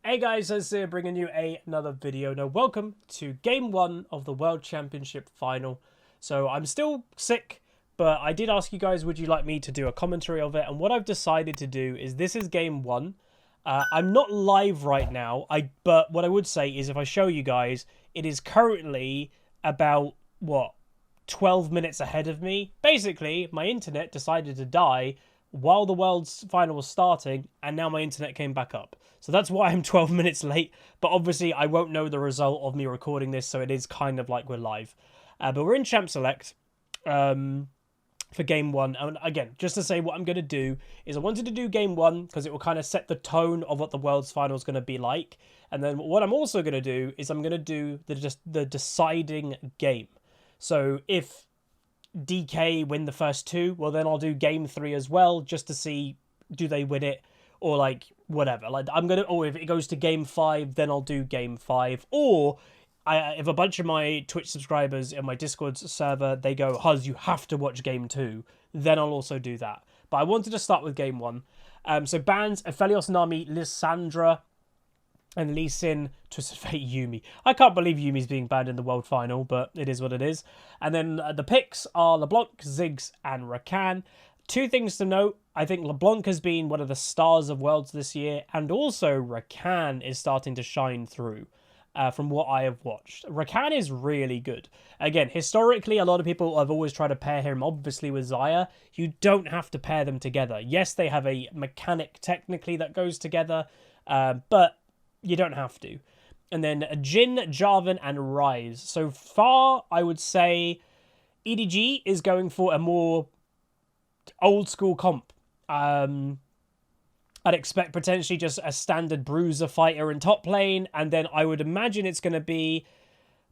Hey guys, it's here bringing you another video. Now, welcome to Game 1 of the World Championship Final. So, I'm still sick, but I did ask you guys, would you like me to do a commentary of it? And what I've decided to do is, this is Game 1. I'm not live right now, but what I would say is, if I show you guys, it is currently about, 12 minutes ahead of me. Basically, my internet decided to die while the World's Final was starting, and now my internet came back up. So that's why I'm 12 minutes late, but obviously I won't know the result of me recording this, so it is kind of like we're live. But we're in Champ Select for Game 1, and again, just to say what I'm going to do is I wanted to do Game 1 because it will kind of set the tone of what the World's Final is going to be like, and then what I'm also going to do is I'm going to do the deciding game. So if DK win the first two, well then I'll do Game 3 as well, just to see do they win it, or like whatever. Like or if it goes to Game 5, then I'll do Game 5. Or if a bunch of my Twitch subscribers in my Discord server, they go, Huz, you have to watch Game 2, then I'll also do that. But I wanted to start with Game 1. So bans Aphelios, Nami, Lissandra, and Lee Sin, Twisted Fate, Yuumi. I can't believe Yuumi's being banned in the World Final, but it is what it is. And then the picks are LeBlanc, Ziggs, and Rakan. Two things to note. I think LeBlanc has been one of the stars of Worlds this year, and also Rakan is starting to shine through from what I have watched. Rakan is really good. Again, historically, a lot of people have always tried to pair him, obviously, with Xayah. You don't have to pair them together. Yes, they have a mechanic, technically, that goes together, but you don't have to. And then Jhin, Jarvan, and Ryze. So far, I would say EDG is going for a more old school comp. I'd expect potentially just a standard bruiser fighter in top lane, and then I would imagine it's going to be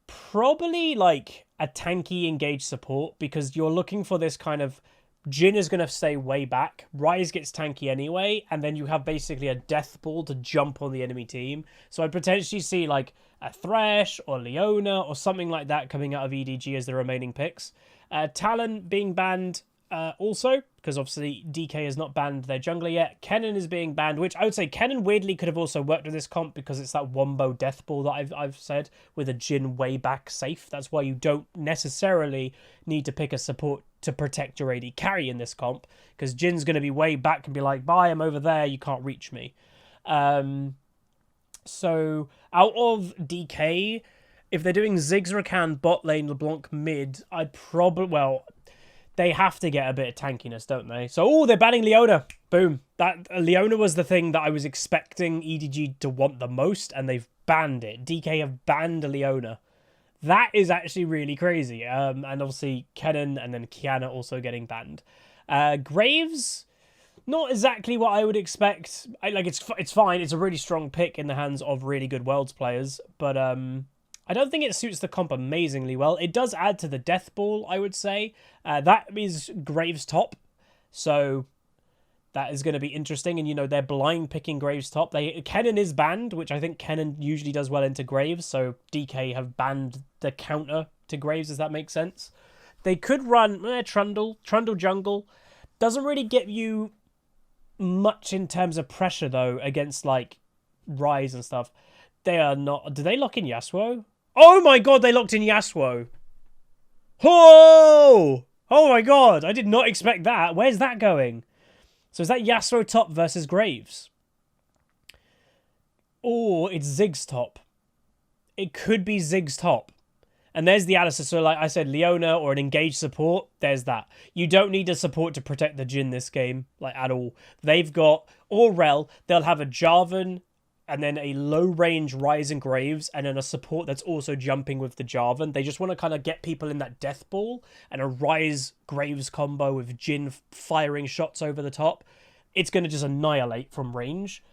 probably like a tanky engaged support, because you're looking for this kind of Jhin is going to stay way back. Ryze gets tanky anyway, and then you have basically a death ball to jump on the enemy team. So I'd potentially see like a Thresh or Leona or something like that coming out of EDG as the remaining picks. Talon being banned also, because obviously DK has not banned their jungler yet. Kennen is being banned, which I would say Kennen weirdly could have also worked with this comp, because it's that wombo death ball that I've said, with a Jhin way back safe. That's why you don't necessarily need to pick a support to protect your AD carry in this comp, because Jin's going to be way back and be like, bye, I'm over there, you can't reach me. So out of DK, if they're doing Ziggs, Rakan, bot lane, LeBlanc mid, I'd probably, well, they have to get a bit of tankiness, don't they? So, they're banning Leona. Boom. That Leona was the thing that I was expecting EDG to want the most, and they've banned it. DK have banned Leona. That is actually really crazy. And obviously, Kennen and then Kiana also getting banned. Graves, not exactly what I would expect. It's fine. It's a really strong pick in the hands of really good Worlds players, but I don't think it suits the comp amazingly well. It does add to the death ball, I would say. That is Graves top, so that is going to be interesting. And, you know, they're blind picking Graves top. Kennen is banned, which I think Kennen usually does well into Graves, so DK have banned the counter to Graves, does that make sense? They could run Trundle jungle. Doesn't really get you much in terms of pressure, though, against, like, Ryze and stuff. They are not... Do they lock in Yasuo? Oh my god, they locked in Yasuo. Oh! Oh my god, I did not expect that. Where's that going? So is that Yasuo top versus Graves? Or it's Ziggs top. It could be Ziggs top. And there's the Alistar. So like I said, Leona or an engaged support, there's that. You don't need a support to protect the Jhin this game, like at all. They've got Aurel, they'll have a Jarvan, and then a low-range Ryze and Graves, and then a support that's also jumping with the Jarvan. They just want to kind of get people in that death ball, and a Ryze-Graves combo with Jhin firing shots over the top. It's going to just annihilate from range.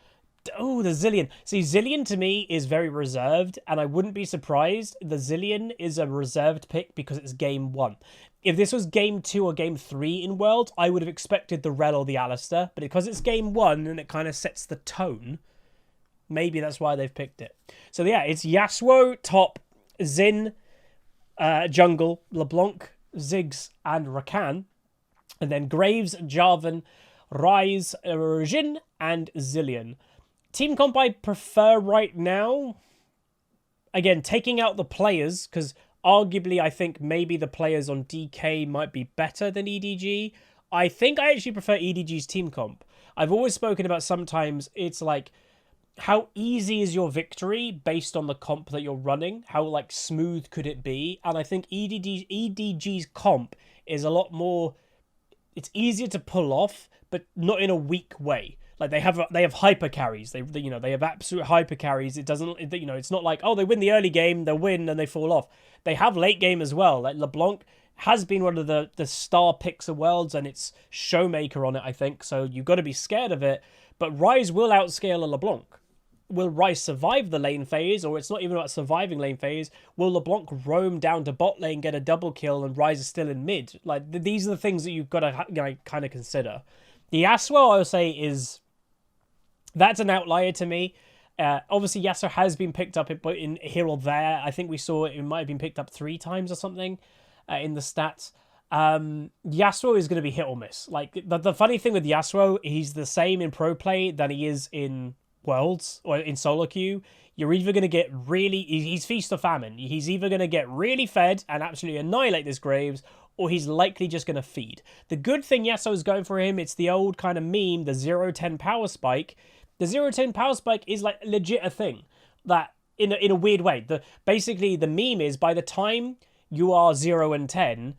Oh, the Zilean. See, Zilean to me is very reserved, and I wouldn't be surprised. The Zilean is a reserved pick because it's Game 1. If this was Game 2 or Game 3 in World, I would have expected the Rell or the Alistar, but because it's Game 1 and it kind of sets the tone, maybe that's why they've picked it. So yeah, it's Yasuo, top, Xin, jungle, LeBlanc, Ziggs, and Rakan. And then Graves, Jarvan, Ryze, Jhin, and Zilean. Team comp I prefer right now, again, taking out the players, because arguably I think maybe the players on DK might be better than EDG. I think I actually prefer EDG's team comp. I've always spoken about sometimes it's like, how easy is your victory based on the comp that you're running? How like smooth could it be? And I think EDG's comp is a lot more, it's easier to pull off, but not in a weak way. Like they have hyper carries. They have absolute hyper carries. It doesn't, it's not like, oh, they win the early game, they'll win and they fall off. They have late game as well. Like LeBlanc has been one of the star picks of Worlds, and it's Showmaker on it, I think. So you've got to be scared of it. But Ryze will outscale a LeBlanc. Will Ryze survive the lane phase, or it's not even about surviving lane phase? Will LeBlanc roam down to bot lane, get a double kill, and Ryze is still in mid? Like, these are the things that you've got to kind of consider. The Yasuo, I would say, that's an outlier to me. Obviously, Yasuo has been picked up in here or there. I think we saw it might have been picked up 3 times or something in the stats. Yasuo is going to be hit or miss. Like, the funny thing with Yasuo, he's the same in pro play than he is in Worlds or in solo queue. You're either going to get he's feast or famine. He's either going to get really fed and absolutely annihilate this Graves, or he's likely just going to feed. The good thing Yasuo is going for him, it's the old kind of meme, the 0-10 power spike. The 0-10 power spike is like legit a thing that in a weird way. Basically the meme is by the time you are 0 and 10,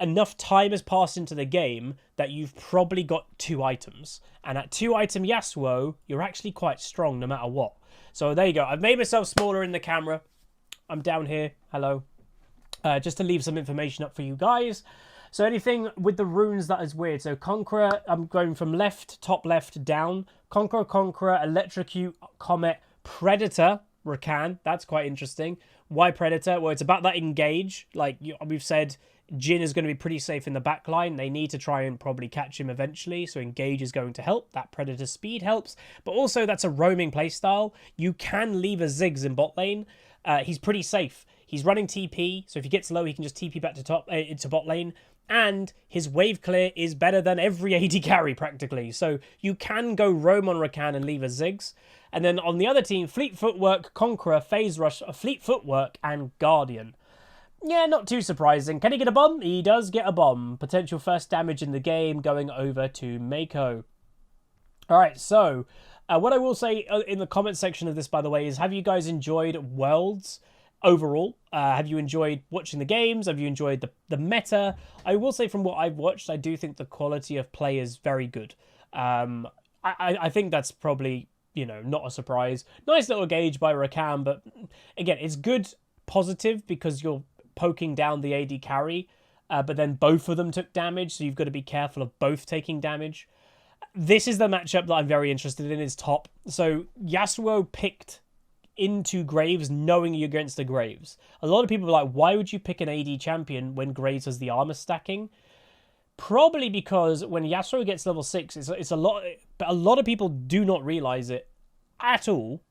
enough time has passed into the game that you've probably got 2 items. And at 2-item Yasuo, you're actually quite strong no matter what. So there you go. I've made myself smaller in the camera. I'm down here. Hello. Just to leave some information up for you guys. So anything with the runes that is weird. So Conqueror, I'm going from top left, down. Conqueror, Electrocute, Comet, Predator, Rakan. That's quite interesting. Why Predator? Well, it's about that engage. Like we've said, Jhin is going to be pretty safe in the back line. They need to try and probably catch him eventually, so engage is going to help. That Predator speed helps, but also that's a roaming playstyle. You can leave a Ziggs in bot lane. He's pretty safe. He's running TP, so if he gets low, he can just TP back to into bot lane. And his wave clear is better than every AD carry, practically. So you can go roam on Rakan and leave a Ziggs. And then on the other team, Fleet Footwork, Conqueror, Phase Rush, Fleet Footwork, and Guardian. Yeah, not too surprising. Can he get a bomb? He does get a bomb. Potential first damage in the game going over to Mako. Alright, so what I will say in the comment section of this, by the way, is have you guys enjoyed Worlds overall? Have you enjoyed watching the games? Have you enjoyed the meta? I will say from what I've watched, I do think the quality of play is very good. I think that's probably, not a surprise. Nice little gauge by Rakan, but again, it's good, positive, because you're poking down the AD carry, but then both of them took damage, so you've got to be careful of both taking damage. This is the matchup that I'm very interested in, is top. So Yasuo picked into Graves knowing you're against the Graves. A lot of people are like, why would you pick an AD champion when Graves has the armor stacking? Probably because when Yasuo gets level 6, it's a lot, but a lot of people do not realize it at all.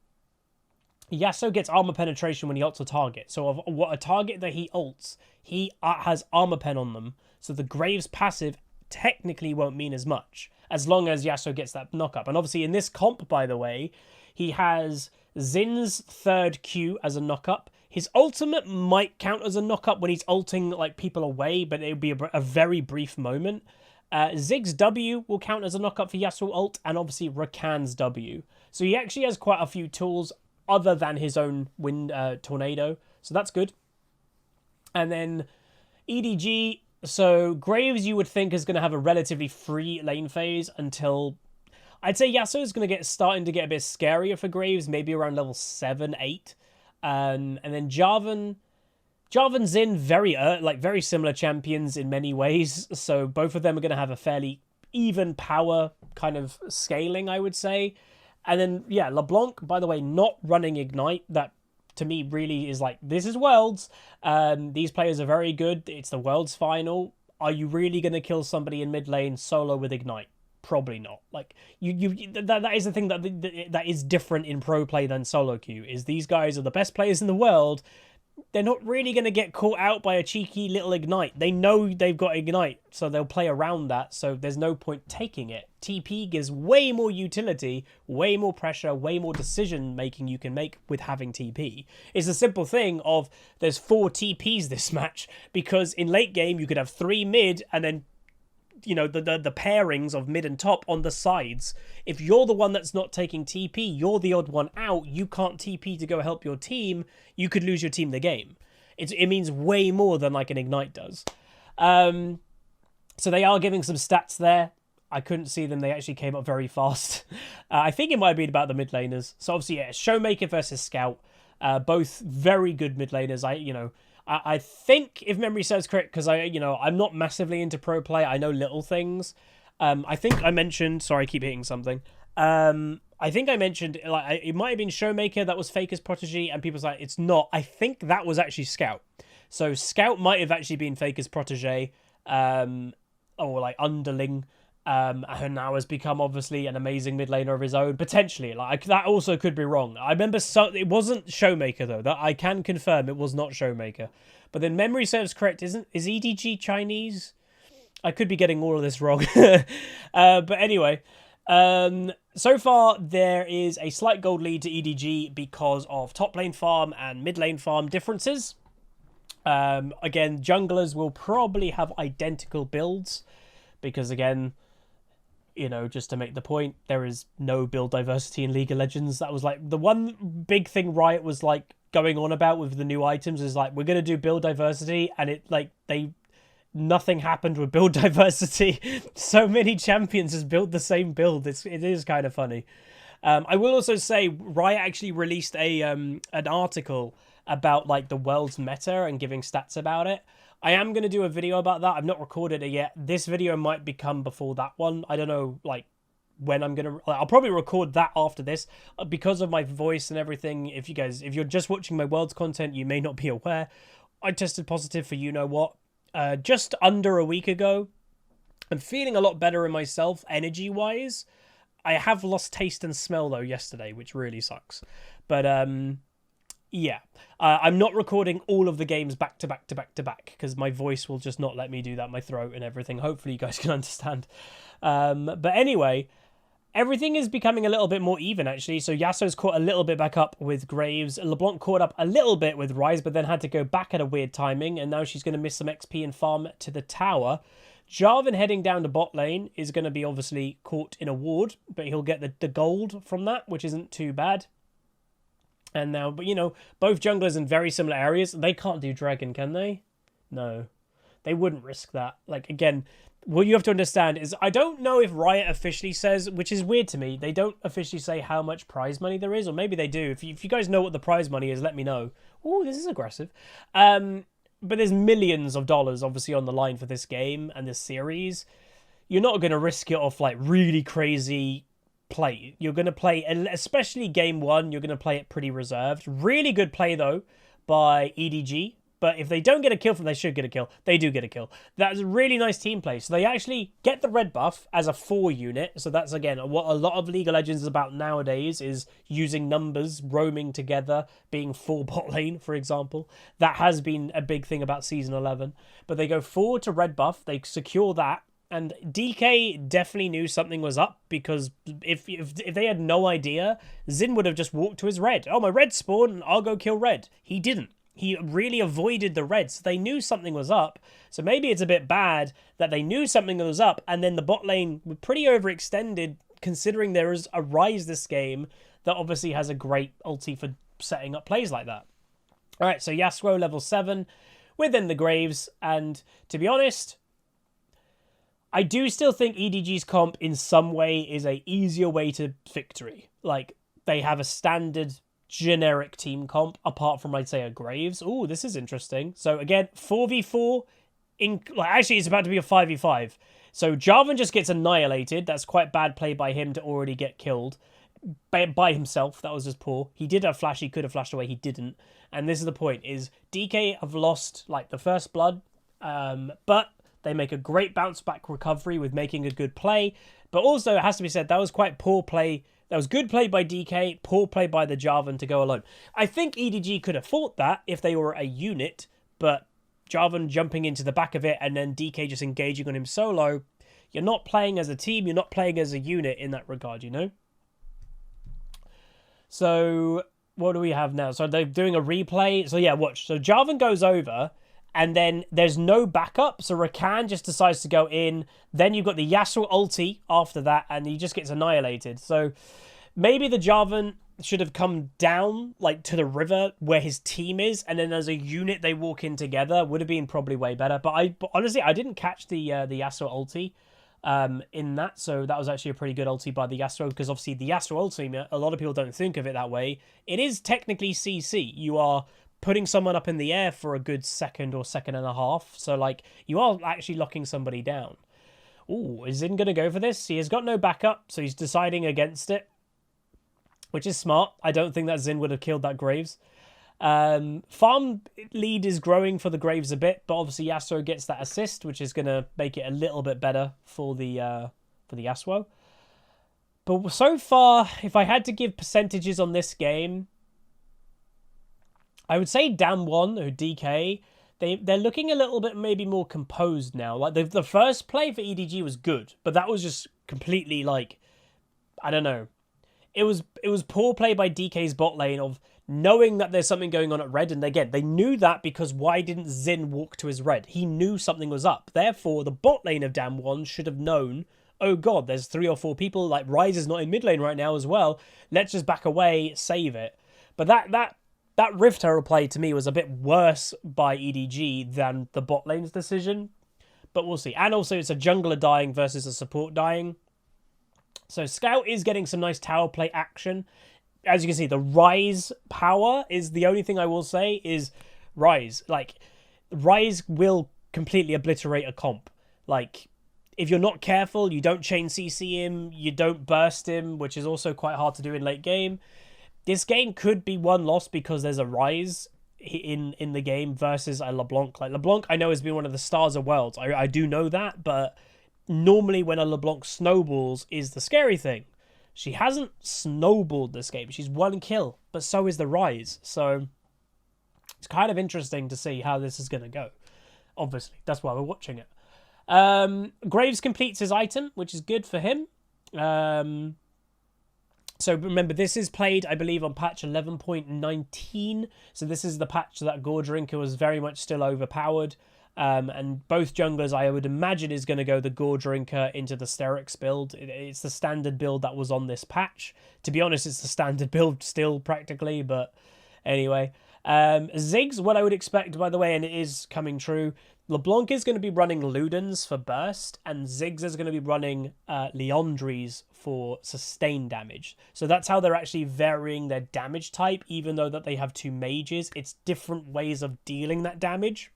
Yasuo gets armor penetration when he ults a target. So a target that he ults, he has armor pen on them. So the Graves passive technically won't mean as much, as long as Yasuo gets that knock-up. And obviously in this comp, by the way, he has Zin's third Q as a knock-up. His ultimate might count as a knock-up when he's ulting like people away, but it'll be a very brief moment. Ziggs W will count as a knock-up for Yasuo ult, and obviously Rakan's W. So he actually has quite a few tools other than his own wind tornado. So that's good. And then EDG. So Graves, you would think, is going to have a relatively free lane phase until... I'd say Yasuo is going to starting to get a bit scarier for Graves, maybe around level 7, 8. And then Jarvan, Xin, very similar champions in many ways. So both of them are going to have a fairly even power kind of scaling, I would say. And then, yeah, LeBlanc, by the way, not running Ignite. That, to me, really is like, this is Worlds. These players are very good. It's the Worlds final. Are you really going to kill somebody in mid lane solo with Ignite? Probably not. Like, that is the thing that is different in pro play than solo queue, is these guys are the best players in the world. they're not really going to get caught out by a cheeky little ignite. They know they've got ignite, so they'll play around that, so there's no point taking it. TP gives way more utility, way more pressure, way more decision making you can make with having TP. It's a simple thing of there's 4 TPs this match, because in late game you could have 3 mid and then, you know, the pairings of mid and top on the sides. If you're the one that's not taking TP, you're the odd one out, you can't TP to go help your team, you could lose your team the game. It means way more than like an ignite does. So they are giving some stats there. I couldn't see them. They actually came up very fast. I think it might have been about the mid laners. So obviously, yeah, Showmaker versus Scout. Both very good mid laners. I think, if memory serves correct, because I'm not massively into pro play. I know little things. I think I mentioned. Sorry, I keep hitting something. I think I mentioned, like, it might have been Showmaker that was Faker's protege, and people's like, it's not. I think that was actually Scout. So Scout might have actually been Faker's protege, or like underling. And now has become obviously an amazing mid laner of his own, potentially. Like, that also could be wrong. I remember it wasn't Showmaker though. That I can confirm it was not Showmaker. But then memory serves correct, is EDG Chinese? I could be getting all of this wrong. But anyway, so far there is a slight gold lead to EDG because of top lane farm and mid lane farm differences. Again, junglers will probably have identical builds because, again, you know, just to make the point, there is no build diversity in League of Legends. That was like the one big thing Riot was like going on about with the new items, is like, we're going to do build diversity, and it like nothing happened with build diversity. So many champions just built the same build. It is kind of funny. I will also say Riot actually released an article about like the world's meta and giving stats about it. I am going to do a video about that. I've not recorded it yet. This video might become before that one. I don't know, like, when I'm going to... I'll probably record that after this. Because of my voice and everything, if you're just watching my Worlds content, you may not be aware. I tested positive for you-know-what just under a week ago. I'm feeling a lot better in myself, energy-wise. I have lost taste and smell, though, yesterday, which really sucks. But, yeah, I'm not recording all of the games back to back to back to back because my voice will just not let me do that, my throat and everything. Hopefully you guys can understand. But anyway, everything is becoming a little bit more even, actually. So Yasuo's caught a little bit back up with Graves. LeBlanc caught up a little bit with Ryze, but then had to go back at a weird timing, and now she's going to miss some XP and farm to the tower. Jarvan heading down to bot lane is going to be obviously caught in a ward, but he'll get the gold from that, which isn't too bad. And now, but you know, both junglers in very similar areas. They can't do dragon, can they? No. They wouldn't risk that. Like, again, what you have to understand is, I don't know if Riot officially says, which is weird to me, they don't officially say how much prize money there is, or maybe they do. If you guys know what the prize money is, let me know. Oh, this is aggressive. But there's millions of dollars, obviously, on the line for this game and this series. You're not going to risk it off, like, really crazy play. You're going to play, especially game 1, you're going to play it pretty reserved. Really good play, though, by EDG. But if they don't get a kill from, they should get a kill. They do get a kill. That's a really nice team play. So they actually get the red buff as a 4 unit. So that's, again, what a lot of League of Legends is about nowadays, is using numbers, roaming together, being 4 bot lane, for example. That has been a big thing about Season 11. But they go forward to red buff. They secure that. And DK definitely knew something was up, because if they had no idea, Xin would have just walked to his red. Oh, my red spawned, I'll go kill red. He didn't. He really avoided the red, so they knew something was up. So maybe it's a bit bad that they knew something was up, and then the bot lane were pretty overextended, considering there is a Ryze this game that obviously has a great ulti for setting up plays like that. All right, so Yasuo level 7 within the Graves, and to be honest, I do still think EDG's comp in some way is a easier way to victory. Like, they have a standard generic team comp, apart from, I'd say, a Graves. Ooh, this is interesting. So again, 4v4, actually it's about to be a 5v5. So Jarvan just gets annihilated. That's quite bad play by him to already get killed by himself. That was just poor. He did have flash, he could have flashed away, he didn't. And this is the point, is DK have lost, like, the first blood, but they make a great bounce back recovery with making a good play. But also, it has to be said, that was quite poor play That was good play by DK, poor play by the Jarvan to go alone. I think EDG could have fought that if they were a unit, but Jarvan jumping into the back of it and then DK just engaging on him solo, you're not playing as a team, you're not playing as a unit in that regard, you know? So, what do we have now? So, they're doing a replay. So, yeah, watch. So, Jarvan goes over, and then there's no backup. So, Rakan just decides to go in. Then you've got the Yasuo ulti after that, and he just gets annihilated. So, maybe the Jarvan should have come down, like, to the river where his team is, and then as a unit they walk in together. Would have been probably way better. But honestly, I didn't catch the Yasuo ulti in that, so that was actually a pretty good ulti by the Yasuo, because obviously the Yasuo ulti, a lot of people don't think of it that way. It is technically CC. You are putting someone up in the air for a good second or second and a half, so like you are actually locking somebody down. Ooh, is Zin going to go for this? He has got no backup, so he's deciding against it, which is smart. I don't think that Zin would have killed that Graves. Farm lead is growing for the Graves a bit, but obviously Yasuo gets that assist, which is going to make it a little bit better for the Yasuo. But so far, if I had to give percentages on this game, I would say Damwon or DK, they're looking a little bit maybe more composed now. Like the first play for EDG was good, but that was just completely like, I don't know. It was poor play by DK's bot lane of knowing that there's something going on at red, and again, they knew that because why didn't Zin walk to his red? He knew something was up. Therefore, the bot lane of Damwon should have known, oh god, there's 3 or 4 people, like Ryze is not in mid lane right now as well. Let's just back away, save it. But that Rift Herald play to me was a bit worse by EDG than the bot lane's decision. But we'll see. And also, it's a jungler dying versus a support dying. So Scout is getting some nice tower play action. As you can see, the Ryze power is the only thing I will say is Ryze. Like, Ryze will completely obliterate a comp. Like, if you're not careful, you don't chain CC him, you don't burst him, which is also quite hard to do in late game. This game could be one loss because there's a Ryze in the game versus a LeBlanc. Like, LeBlanc, I know, has been one of the stars of Worlds. I do know that, but normally when a LeBlanc snowballs is the scary thing. She hasn't snowballed this game. She's 1 kill, but so is the Ryze. So it's kind of interesting to see how this is going to go. Obviously, that's why we're watching it. Graves completes his item, which is good for him. So remember, this is played, I believe, on patch 11.19. So this is the patch that Gore Drinker was very much still overpowered. And both junglers, I would imagine, is going to go the Gore Drinker into the Sterix build. It's the standard build that was on this patch. To be honest, it's the standard build still, practically. But anyway. Ziggs, what I would expect, by the way, and it is coming true, LeBlanc is going to be running Ludens for burst, and Ziggs is going to be running Liandry's for sustain damage. So that's how they're actually varying their damage type, even though that they have 2 mages. It's different ways of dealing that damage.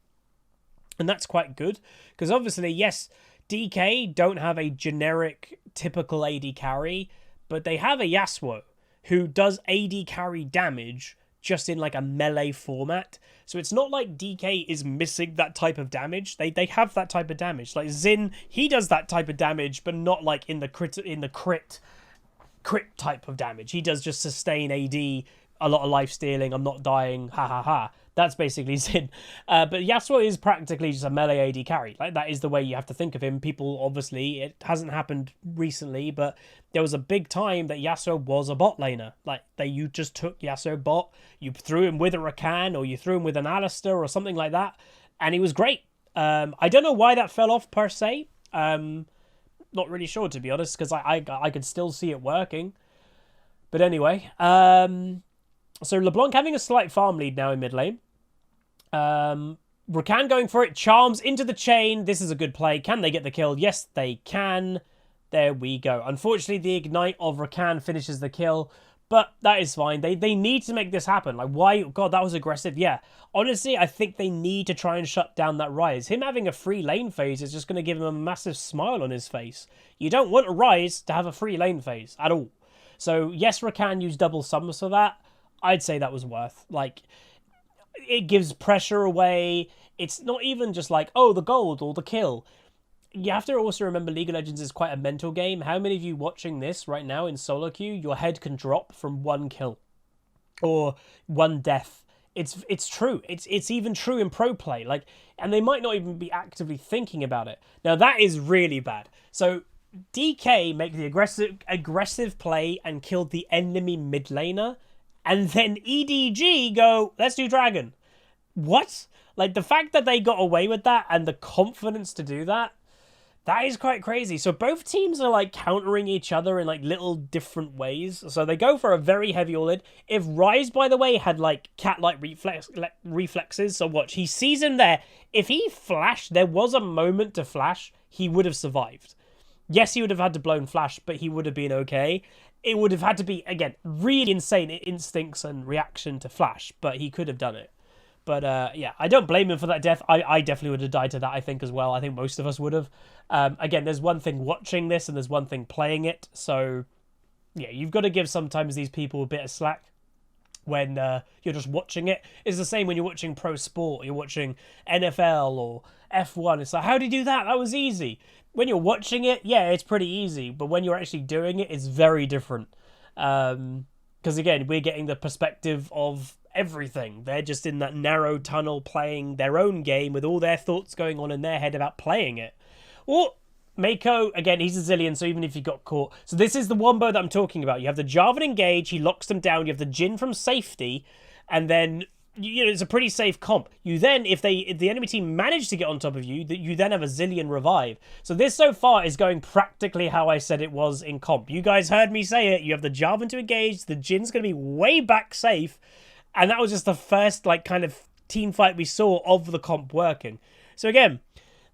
And that's quite good, because obviously, yes, DK don't have a generic, typical AD carry, but they have a Yasuo who does AD carry damage just in like a melee format. So it's not like DK is missing that type of damage. They have that type of damage. Like Xin, he does that type of damage, but not like in the crit type of damage. He does just sustain AD, a lot of life stealing, I'm not dying, ha ha ha. That's basically Xin. But Yasuo is practically just a melee AD carry. Like, that is the way you have to think of him. People, obviously, it hasn't happened recently, but there was a big time that Yasuo was a bot laner. Like, you just took Yasuo bot, you threw him with a Rakan, or you threw him with an Alistair, or something like that, and he was great. I don't know why that fell off, per se. Not really sure, to be honest, because I could still see it working. But anyway, so LeBlanc having a slight farm lead now in mid lane. Rakan going for it. Charms into the chain. This is a good play. Can they get the kill? Yes, they can. There we go. Unfortunately, the ignite of Rakan finishes the kill, but that is fine. They need to make this happen. Like, why? God, that was aggressive. Yeah. Honestly, I think they need to try and shut down that Ryze. Him having a free lane phase is just going to give him a massive smile on his face. You don't want a Ryze to have a free lane phase at all. So, yes, Rakan used double summons for that. I'd say that was worth. Like, it gives pressure away. It's not even just like, oh, the gold or the kill. you have to also remember League of Legends is quite a mental game. How many of you watching this right now in solo queue, your head can drop from one kill or one death? It's true. It's even true in pro play. Like, and they might not even be actively thinking about it. Now that is really bad. So DK make the aggressive play and killed the enemy mid laner, and then EDG go, let's do dragon. What? Like, the fact that they got away with that and the confidence to do that, that is quite crazy. So both teams are like countering each other in like little different ways. So they go for a very heavy all-in. If Rise, by the way, had like cat-like reflexes, so watch, he sees him there. If he flashed, there was a moment to flash, he would have survived. Yes, he would have had to blown flash, but he would have been okay. It would have had to be, again, really insane instincts and reaction to flash, but he could have done it. But yeah, I don't blame him for that death. I definitely would have died to that, I think, as well. I think most of us would have. Again, there's one thing watching this and there's one thing playing it. So yeah, you've got to give sometimes these people a bit of slack when you're just watching it. It's the same when you're watching pro sport, you're watching NFL or F1. It's like, how did you do that? That was easy. When you're watching it, yeah, it's pretty easy. But when you're actually doing it, it's very different. Because again, we're getting the perspective of everything. They're just in that narrow tunnel playing their own game with all their thoughts going on in their head about playing it. Or Mako, again, he's a Zillion, so even if he got caught. So this is the wombo that I'm talking about. You have the Jarvan engage, he locks them down. You have the Jhin from safety, and then, you know, it's a pretty safe comp. You then, if the enemy team manage to get on top of you, you then have a Zillion revive. So this so far is going practically how I said it was in comp. You guys heard me say it. You have the Jarvan to engage, the Jhin's going to be way back safe, and that was just the first, like, kind of team fight we saw of the comp working. So again,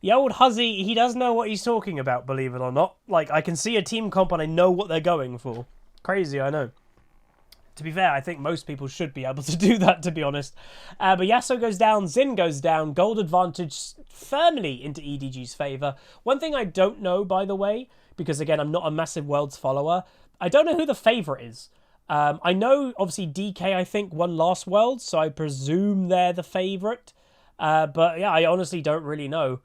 the old Huzzy, he does know what he's talking about, believe it or not. Like, I can see a team comp and I know what they're going for. Crazy, I know. To be fair, I think most people should be able to do that, to be honest. But Yasuo goes down, Xin goes down, gold advantage firmly into EDG's favour. One thing I don't know, by the way, because again, I'm not a massive Worlds follower, I don't know who the favourite is. I know, obviously, DK, I think, won last Worlds, so I presume they're the favourite. But yeah, I honestly don't really know.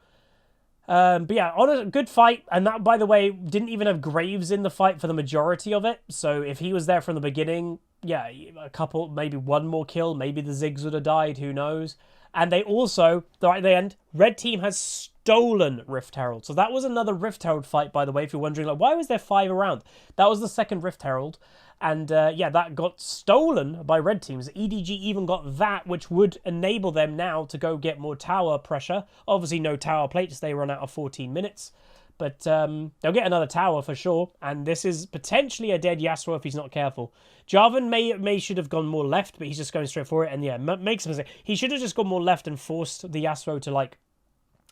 But yeah, on a good fight, and that, by the way, didn't even have Graves in the fight for the majority of it. So if he was there from the beginning, yeah, a couple, maybe one more kill, maybe the Ziggs would have died, who knows. And they also, right at the end, Red Team has stolen Rift Herald. So that was another Rift Herald fight, by the way, if you're wondering, like, why was there 5 around? That was the second Rift Herald. And yeah, that got stolen by Red Teams. EDG even got that, which would enable them now to go get more tower pressure. Obviously, no tower plates. They run out of 14 minutes. But they'll get another tower for sure. And this is potentially a dead Yasuo if he's not careful. Jarvan may should have gone more left, but he's just going straight for it. And yeah, makes a mistake. He should have just gone more left and forced the Yasuo to, like,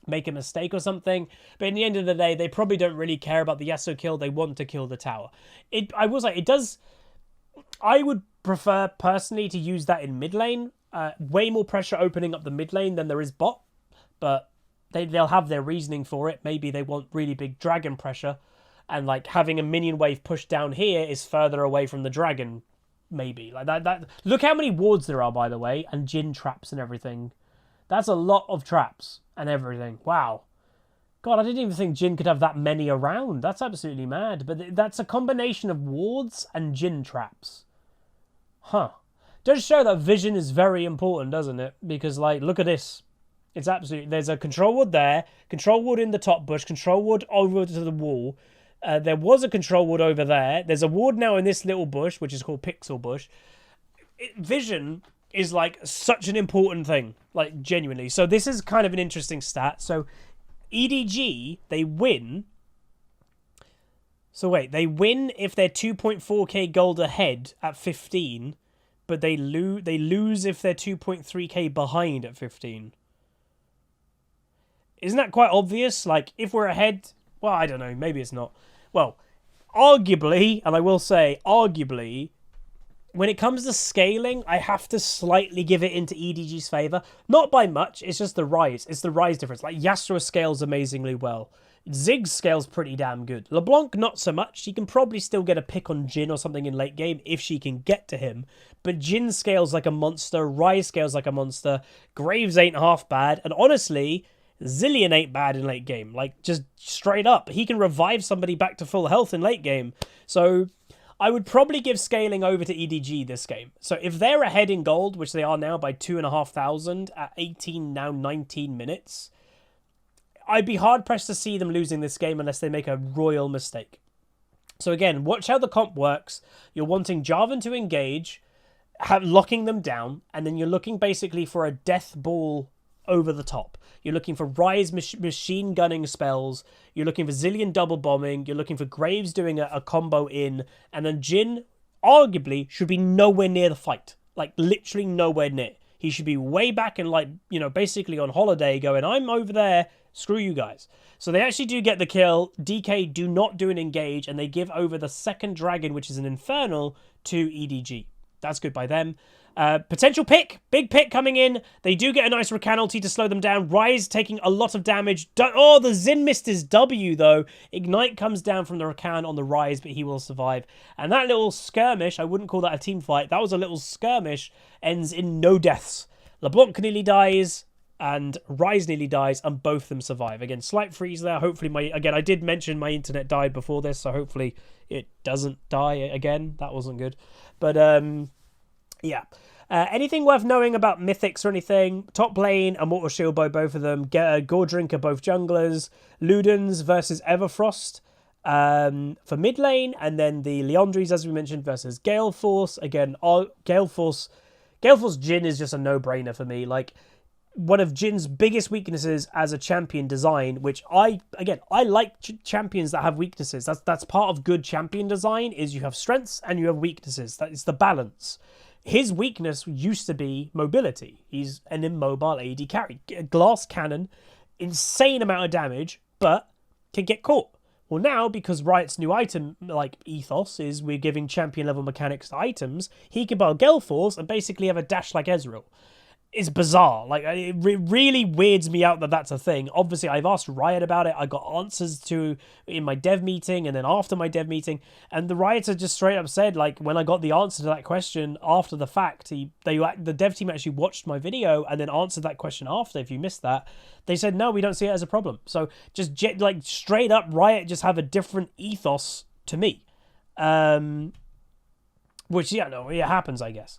make a mistake or something. But in the end of the day, they probably don't really care about the Yasuo kill. They want to kill the tower. I will say, it does... I would prefer, personally, to use that in mid lane. Way more pressure opening up the mid lane than there is bot. But they'll have their reasoning for it. Maybe they want really big dragon pressure. And, like, having a minion wave pushed down here is further away from the dragon. Maybe. Like that. Look how many wards there are, by the way. And Jhin traps and everything. That's a lot of traps and everything. Wow. God, I didn't even think Jhin could have that many around. That's absolutely mad. But that's a combination of wards and Jhin traps. Huh. Does show that vision is very important, doesn't it? Because, like, look at this. It's absolutely... There's a control ward there. Control ward in the top bush. Control ward over to the wall. There was a control ward over there. There's a ward now in this little bush, which is called Pixel Bush. Vision is, like, such an important thing. Like, genuinely. So this is kind of an interesting stat. So EDG, they win... So wait, they win if they're 2.4k gold ahead at 15, but they lose if they're 2.3k behind at 15. Isn't that quite obvious? Like, if we're ahead... Well, I don't know. Maybe it's not. Well, arguably, and I will say, arguably, when it comes to scaling, I have to slightly give it into EDG's favour. Not by much, it's just the rise. It's the rise difference. Like, Yasuo scales amazingly well. Ziggs scales pretty damn good. LeBlanc, not so much. She can probably still get a pick on Jhin or something in late game if she can get to him. But Jhin scales like a monster. Rise scales like a monster. Graves ain't half bad. And honestly, Zillion ain't bad in late game. Like, just straight up. He can revive somebody back to full health in late game. So I would probably give scaling over to EDG this game. So if they're ahead in gold, which they are now by 2,500 at 18, now 19 minutes, I'd be hard-pressed to see them losing this game unless they make a royal mistake. So again, watch how the comp works. You're wanting Jarvan to engage, locking them down, and then you're looking basically for a death ball over the top. You're looking for Ryze machine gunning spells. You're looking for Zillion double bombing. You're looking for Graves doing a combo in. And then Jhin, arguably, should be nowhere near the fight. Like, literally nowhere near. He should be way back and, like, you know, basically on holiday going, I'm over there, screw you guys. So they actually do get the kill. DK do not do an engage, and they give over the second dragon, which is an Infernal, to EDG. That's good by them. Potential pick. Big pick coming in. They do get a nice Recanalty to slow them down. Ryze taking a lot of damage. Oh, the Xin missed his W, though. Ignite comes down from the Rakan on the Ryze, but he will survive. And that little skirmish, I wouldn't call that a team fight. That was a little skirmish, ends in no deaths. LeBlanc nearly dies, and Ryze nearly dies, and both of them survive. Again, slight freeze there. Hopefully, I did mention my internet died before this, so hopefully it doesn't die again. That wasn't good. But, yeah. Anything worth knowing about Mythics or anything? Top lane, Immortal Shield by both of them. Gore Drinker, both junglers. Ludens versus Everfrost for mid lane. And then the Leandries, as we mentioned, versus Gale Force. Again, Gale Force Jhin is just a no-brainer for me. Like, one of Jin's biggest weaknesses as a champion design, which I like champions that have weaknesses. That's part of good champion design, is you have strengths and you have weaknesses. That is the balance. His weakness used to be mobility. He's an immobile AD carry. Glass cannon, insane amount of damage, but can get caught. Well, now, because Riot's new item, like, ethos is we're giving champion level mechanics to items, he can buy Gale Force and basically have a dash like Ezreal. It's bizarre. Like, it really weirds me out that that's a thing. Obviously, I've asked Riot about it. I got answers to in my dev meeting and then after my dev meeting. And the Riots have just straight up said, like, when I got the answer to that question after the fact, the dev team actually watched my video and then answered that question after, if you missed that. They said, no, we don't see it as a problem. So just, like, straight up, Riot just have a different ethos to me. Which, yeah, no, it happens, I guess.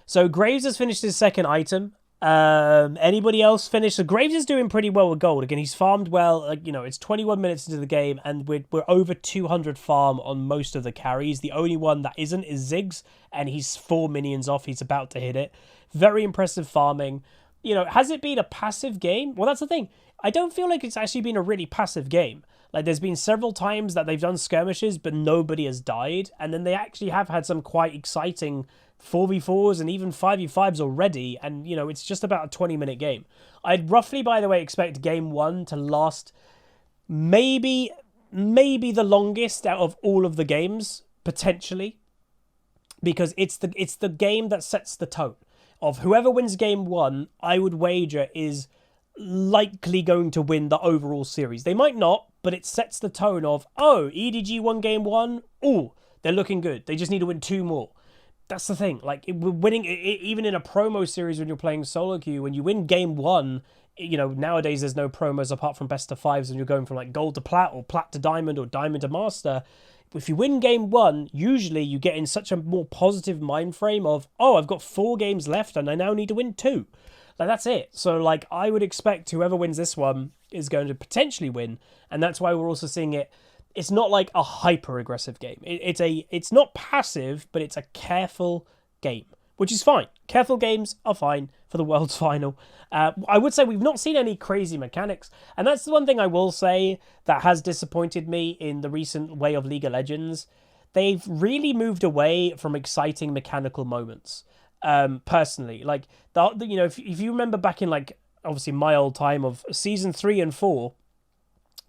So Graves has finished his second item. Anybody else finished? So Graves is doing pretty well with gold. Again, he's farmed well. Like, you know, it's 21 minutes into the game, and we're over 200 farm on most of the carries. The only one that isn't is Ziggs, and he's 4 minions off. He's about to hit it. Very impressive farming. You know, has it been a passive game? Well, that's the thing. I don't feel like it's actually been a really passive game. Like, there's been several times that they've done skirmishes, but nobody has died. And then they actually have had some quite exciting 4v4s and even 5v5s already. And, you know, it's just about a 20-minute game. I'd roughly, by the way, expect game one to last maybe the longest out of all of the games, potentially. Because it's the game that sets the tone. Of whoever wins game one, I would wager is likely going to win the overall series. They might not, but it sets the tone of, oh, EDG won game one. Oh, they're looking good. They just need to win 2 more. That's the thing. Like, winning, even in a promo series when you're playing solo queue, when you win game one, you know, nowadays there's no promos apart from best of 5s and you're going from like gold to plat or plat to diamond or diamond to master. If you win game one, usually you get in such a more positive mind frame of, oh, I've got 4 games left and I now need to win 2. Like, that's it. So, like, I would expect whoever wins this one is going to potentially win. And that's why we're also seeing it. It's not like a hyper-aggressive game. It's not passive, but it's a careful game, which is fine. Careful games are fine for the World's Final. I would say we've not seen any crazy mechanics. And that's the one thing I will say that has disappointed me in the recent way of League of Legends. They've really moved away from exciting mechanical moments. Personally, like, you know, if you remember back in, like, obviously my old time of season 3 and 4,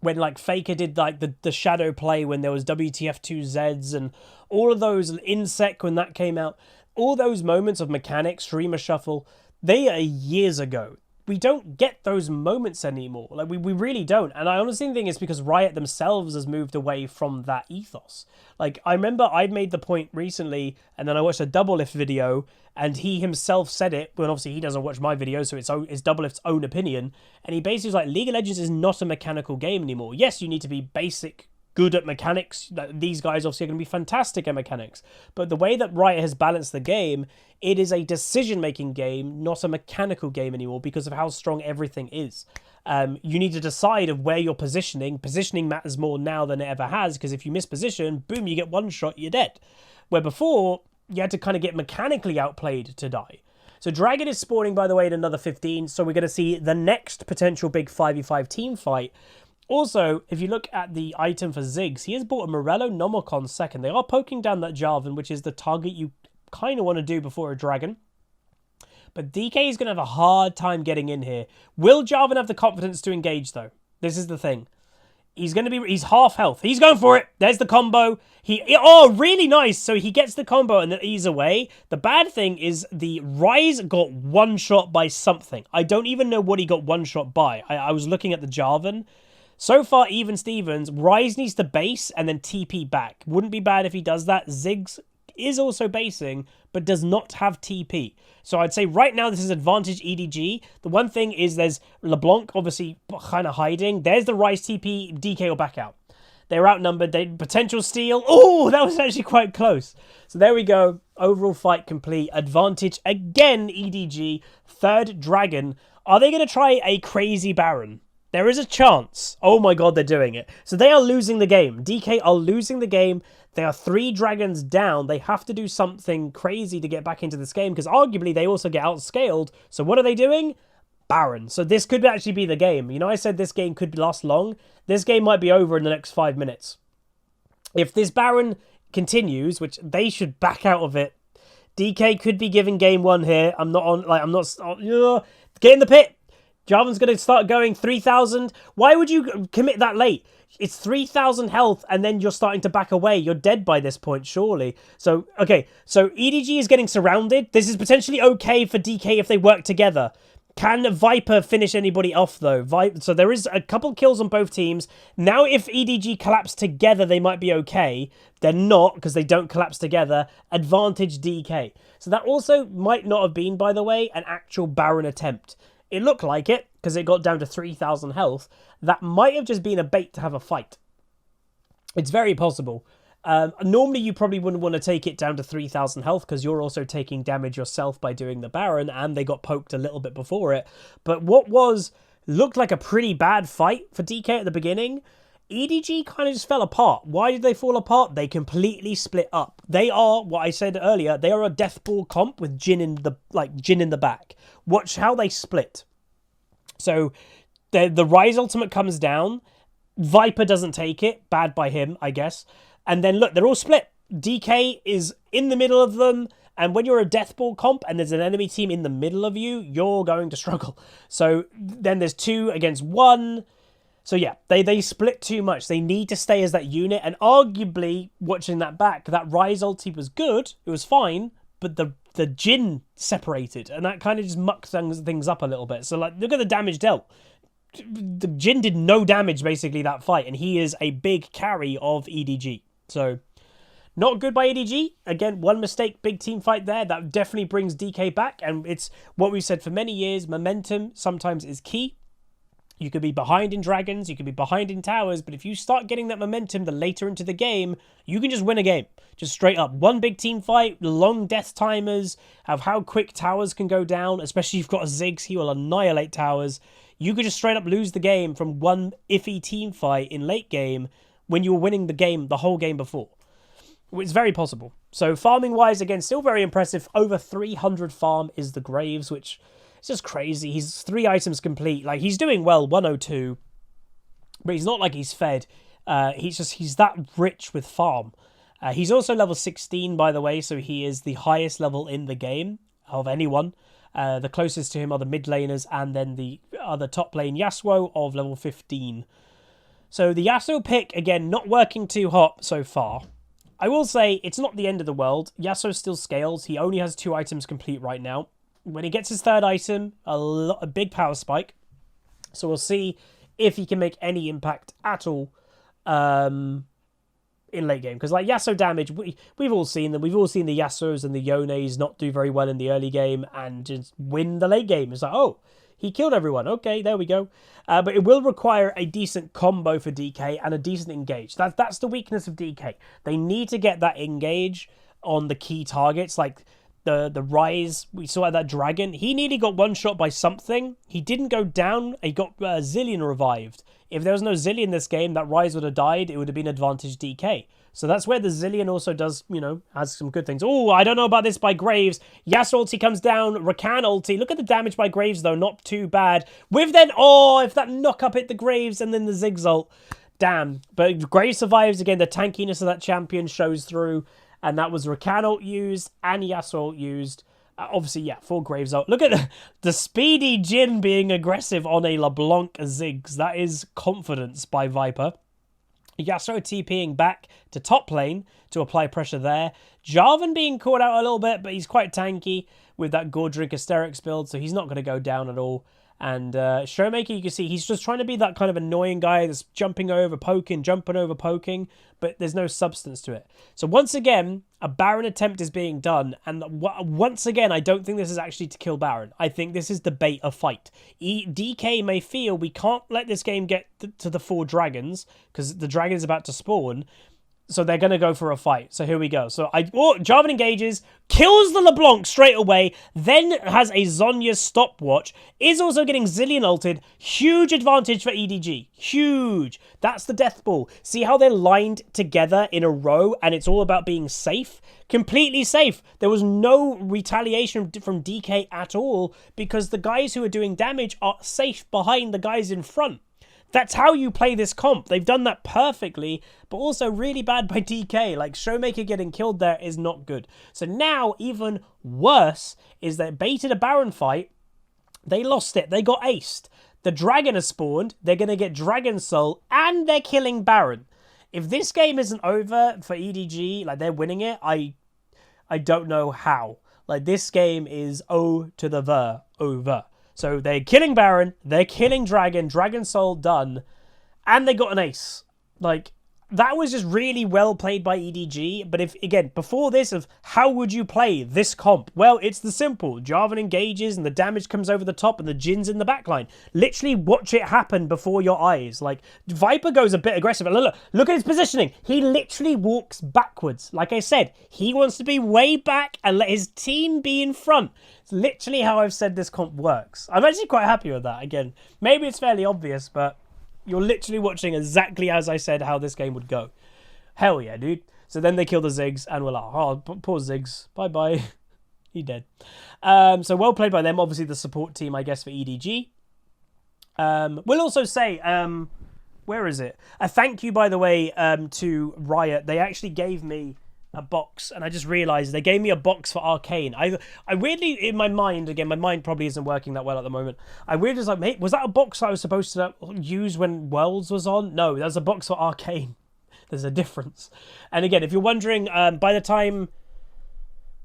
when, like, Faker did, like, the shadow play when there was WTF2Zs and all of those, Insec when that came out, all those moments of mechanics, streamer shuffle, they are years ago. we don't get those moments anymore. Like, we really don't. And I honestly think it's because Riot themselves has moved away from that ethos. Like, I remember I made the point recently, and then I watched a Doublelift video, and he himself said it, when obviously he doesn't watch my videos, so it's Doublelift's own opinion, and he basically was like, League of Legends is not a mechanical game anymore. Yes, you need to be basic, good at mechanics. These guys obviously are going to be fantastic at mechanics. But the way that Riot has balanced the game, it is a decision-making game, not a mechanical game anymore, because of how strong everything is. You need to decide of where you're positioning. Positioning matters more now than it ever has, because if you miss position, boom, you get one shot, you're dead. Where before, you had to kind of get mechanically outplayed to die. So Dragon is spawning, by the way, at another 15, so we're going to see the next potential big 5v5 team fight. Also, if you look at the item for Ziggs, he has bought a Morello Nomicon second. They are poking down that Jarvan, which is the target you kind of want to do before a Dragon. But DK is going to have a hard time getting in here. Will Jarvan have the confidence to engage, though? This is the thing. He's half health. He's going for it. There's the combo. Oh, really nice. So he gets the combo and then he's away. The bad thing is the Ryze got one shot by something. I don't even know what he got one shot by. I was looking at the Jarvan. So far, even Stevens, Ryze needs to base and then TP back. Wouldn't be bad if he does that. Ziggs is also basing, but does not have TP. So I'd say right now this is advantage EDG. The one thing is there's LeBlanc obviously kind of hiding. There's the Ryze TP, DK will back out. They're outnumbered. They potential steal. Oh, that was actually quite close. So there we go. Overall fight complete. Advantage again, EDG. Third Dragon. Are they going to try a crazy Baron? There is a chance. Oh my god, they're doing it. So they are losing the game. DK are losing the game. They are 3 dragons down. They have to do something crazy to get back into this game because arguably they also get outscaled. So what are they doing? Baron. So this could actually be the game. You know, I said this game could last long. This game might be over in the next 5 minutes. If this Baron continues, which they should back out of it, DK could be giving game 1 here. Get in the pit. Jarvan's going to start going 3,000. Why would you commit that late? It's 3,000 health and then you're starting to back away. You're dead by this point, surely. So, okay. So EDG is getting surrounded. This is potentially okay for DK if they work together. Can Viper finish anybody off, though? So there is a couple kills on both teams. Now, if EDG collapse together, they might be okay. They're not, because they don't collapse together. Advantage DK. So that also might not have been, by the way, an actual Baron attempt. It looked like it, because it got down to 3,000 health. That might have just been a bait to have a fight. It's very possible. Normally, you probably wouldn't want to take it down to 3,000 health, because you're also taking damage yourself by doing the Baron, and they got poked a little bit before it. But what looked like a pretty bad fight for DK at the beginning, EDG kind of just fell apart. Why did they fall apart? They completely split up. They are, what I said earlier, they are a death ball comp with Jhin in the back. Watch how they split. So the Ryze ultimate comes down. Viper doesn't take it. Bad by him, I guess. And then look, they're all split. DK is in the middle of them. And when you're a death ball comp and there's an enemy team in the middle of you, you're going to struggle. So then there's 2 against 1. So yeah, they split too much. They need to stay as that unit. And arguably, watching that back, that Ryze ulti was good. It was fine. But the Jhin separated. And that kind of just mucked things up a little bit. So like, look at the damage dealt. The Jhin did no damage, basically, that fight. And he is a big carry of EDG. So, not good by EDG. Again, one mistake, big team fight there. That definitely brings DK back. And it's what we've said for many years. Momentum sometimes is key. You could be behind in dragons, you could be behind in towers, but if you start getting that momentum the later into the game, you can just win a game. Just straight up. One big team fight, long death timers, of how quick towers can go down, especially if you've got a Ziggs, he will annihilate towers. You could just straight up lose the game from one iffy team fight in late game when you were winning the game, the whole game before. It's very possible. So farming-wise, again, still very impressive. Over 300 farm is the Graves, which... it's just crazy. He's 3 items complete. Like, he's doing well, 102. But he's not like he's fed. He's that rich with farm. He's also level 16, by the way, so he is the highest level in the game of anyone. The closest to him are the mid laners and then the other top lane, Yasuo, of level 15. So the Yasuo pick, again, not working too hot so far. I will say, it's not the end of the world. Yasuo still scales. He only has 2 items complete right now. when he gets his third item, a big power spike. So we'll see if he can make any impact at all in late game. Because like Yasuo damage, we've all seen them. We've all seen the Yasuos and the Yones not do very well in the early game and just win the late game. It's like, oh, he killed everyone. Okay, there we go. But it will require a decent combo for DK and a decent engage. That's the weakness of DK. They need to get that engage on the key targets, like the Rise. We saw that dragon. He nearly got one shot by something. He didn't go down. He got Zillion revived. If there was no Zillion this game, that Rise would have died. It would have been advantage DK. So that's where the Zillion also does, has some good things. Oh, I don't know about this by Graves. Yasuo ulti comes down. Rakan ulti. Look at the damage by Graves, though. Not too bad. With then, if that knock up hit the Graves and then the Ziggs ult. Damn. But Graves survives. Again, the tankiness of that champion shows through. And that was Rakan ult used and Yasuo ult used. Obviously, yeah, for Graves ult. Look at the speedy Jhin being aggressive on a LeBlanc Ziggs. That is confidence by Viper. Yasuo TPing back to top lane to apply pressure there. Jarvan being caught out a little bit, but he's quite tanky with that Gordrick Asterix build, so he's not going to go down at all. And Showmaker, you can see, he's just trying to be that kind of annoying guy that's jumping over, poking, but there's no substance to it. So once again, a Baron attempt is being done, and once again, I don't think this is actually to kill Baron. I think this is the bait a fight. DK may feel we can't let this game get to the 4 dragons, because the dragon is about to spawn, so they're going to go for a fight. So here we go. So Jarvan engages, kills the LeBlanc straight away, then has a Zhonya's stopwatch, is also getting Zillion ulted. Huge advantage for EDG. Huge. That's the death ball. See how they're lined together in a row and it's all about being safe? Completely safe. There was no retaliation from DK at all because the guys who are doing damage are safe behind the guys in front. That's how you play this comp. They've done that perfectly, but also really bad by DK. Like, Showmaker getting killed there is not good. So now, even worse, is they baited a Baron fight. They lost it. They got aced. The Dragon has spawned. They're going to get Dragon Soul, and they're killing Baron. If this game isn't over for EDG, like, they're winning it, I don't know how. Like, this game is over. So they're killing Baron, they're killing Dragon, Dragon Soul done, and they got an ace. Like, that was just really well played by EDG, but if, again, before this, of how would you play this comp? Well, it's the simple. Jarvan engages and the damage comes over the top and the Jin's in the backline. Literally watch it happen before your eyes. Like, Viper goes a bit aggressive. Look at his positioning. He literally walks backwards. Like I said, he wants to be way back and let his team be in front. It's literally how I've said this comp works. I'm actually quite happy with that. Again, maybe it's fairly obvious, but you're literally watching exactly as I said how this game would go. Hell yeah, dude. So then they kill the Ziggs, and we're like, oh, poor Ziggs. Bye-bye. He dead. So well played by them. Obviously, the support team, I guess, for EDG. We'll also say, where is it? A thank you, by the way, to Riot. They actually gave me a box, and I just realized they gave me a box for Arcane. I weirdly, in my mind, again, my mind probably isn't working that well at the moment. I weirdly was like, mate, was that a box I was supposed to use when Worlds was on? No, that's a box for Arcane. There's a difference. And again, if you're wondering, by the time,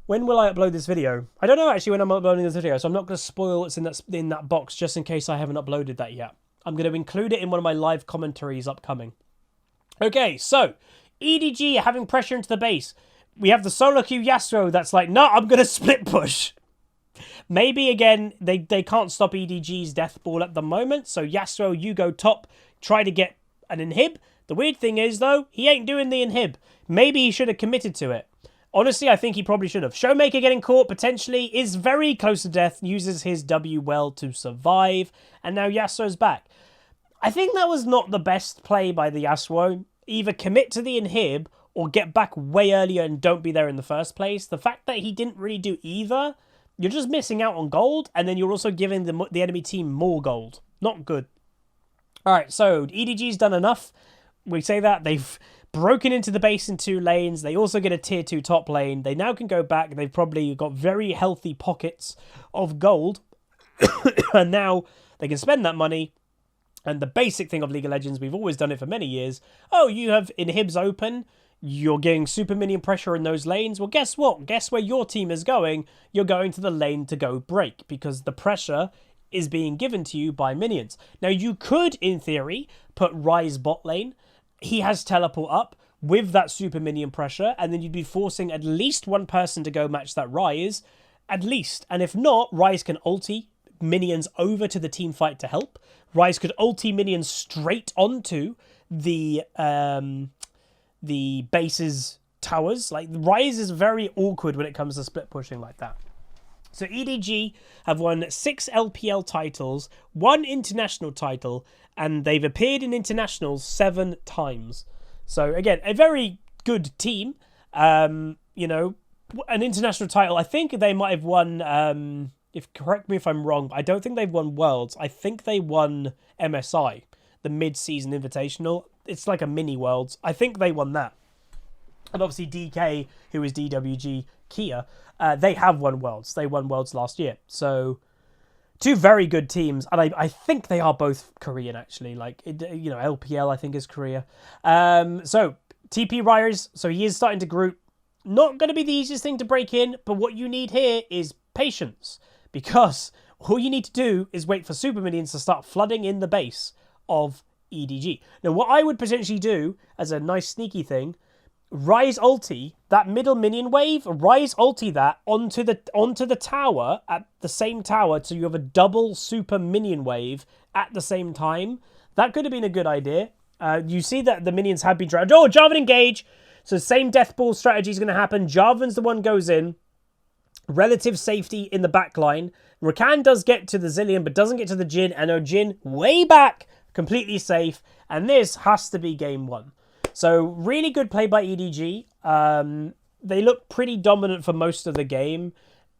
when will I upload this video? I don't know actually when I'm uploading this video, so I'm not going to spoil what's in that box just in case I haven't uploaded that yet. I'm going to include it in one of my live commentaries upcoming. Okay, so EDG having pressure into the base. We have the solo queue Yasuo that's like, no, I'm going to split push. Maybe, again, they can't stop EDG's death ball at the moment. So Yasuo, you go top, try to get an inhib. The weird thing is, though, he ain't doing the inhib. Maybe he should have committed to it. Honestly, I think he probably should have. Showmaker getting caught, potentially, is very close to death, uses his W well to survive, and now Yasuo's back. I think that was not the best play by the Yasuo. Either commit to the inhib or get back way earlier and don't be there in the first place. The fact that he didn't really do either, you're just missing out on gold, and then you're also giving the enemy team more gold. Not good. All right, so EDG's done enough. We say that. They've broken into the base in 2 lanes. They also get a tier 2 top lane. They now can go back. They've probably got very healthy pockets of gold. And now they can spend that money. And the basic thing of League of Legends, we've always done it for many years. Oh, you have inhibs open. You're getting super minion pressure in those lanes. Well, guess what? Guess where your team is going? You're going to the lane to go break because the pressure is being given to you by minions. Now, you could, in theory, put Ryze bot lane. He has teleport up with that super minion pressure, and then you'd be forcing at least one person to go match that Ryze, at least. And if not, Ryze can ulti minions over to the team fight to help. Ryze could ulti minions straight onto the base's towers. Like, Ryze is very awkward when it comes to split pushing like that. So EDG have won 6 LPL titles, 1 international title, and they've appeared in internationals 7 times. So again, a very good team. You know, an international title. I think they might have won, correct me if I'm wrong, but I don't think they've won Worlds. I think they won MSI, the mid-season invitational. It's like a mini Worlds. I think they won that. And obviously DK, who is DWG Kia, they have won Worlds. They won Worlds last year. So 2 very good teams. And I think they are both Korean, actually. Like, you know, LPL, I think, is Korea. So TP Riders. So he is starting to group. Not going to be the easiest thing to break in. But what you need here is patience. Because all you need to do is wait for super minions to start flooding in the base of EDG. Now, what I would potentially do as a nice sneaky thing, Ryze ulti, that middle minion wave, Ryze ulti that onto the tower, at the same tower, so you have a double super minion wave at the same time. That could have been a good idea. You see that the minions have been drowned. Oh, Jarvan engage! So same death ball strategy is going to happen. Jarvan's the one goes in. Relative safety in the back line. Rakan does get to the Zillion, but doesn't get to the Jhin. And Jhin way back, completely safe. And this has to be game 1. So really good play by EDG. They look pretty dominant for most of the game.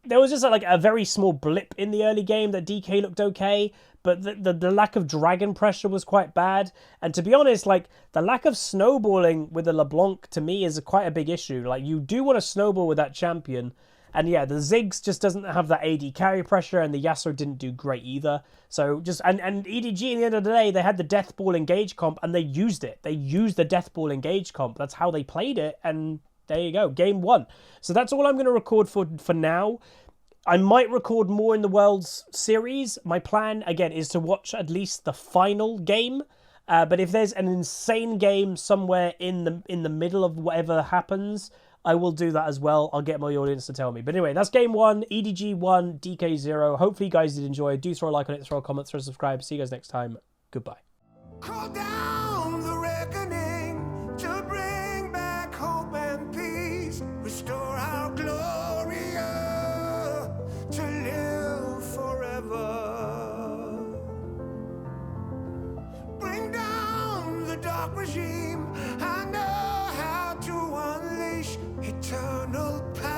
There was just like a very small blip in the early game that DK looked okay, but the lack of dragon pressure was quite bad. And to be honest, like the lack of snowballing with the LeBlanc to me is quite a big issue. Like you do want to snowball with that champion. And yeah, the Ziggs just doesn't have that AD carry pressure, and the Yasuo didn't do great either. So just, and EDG, at the end of the day, they had the Death Ball engage comp, and they used it. They used the Death Ball engage comp. That's how they played it, and there you go, game 1. So that's all I'm going to record for now. I might record more in the Worlds series. My plan, again, is to watch at least the final game. But if there's an insane game somewhere in the middle of whatever happens, I will do that as well. I'll get my audience to tell me. But anyway, that's game 1, EDG 1, DK 0. Hopefully you guys did enjoy. Do throw a like on it, throw a comment, throw a subscribe. See you guys next time. Goodbye. Call down the reckoning to bring back hope and peace. Restore our glory to live forever. Bring down the dark regime. I know how to unleash eternal power.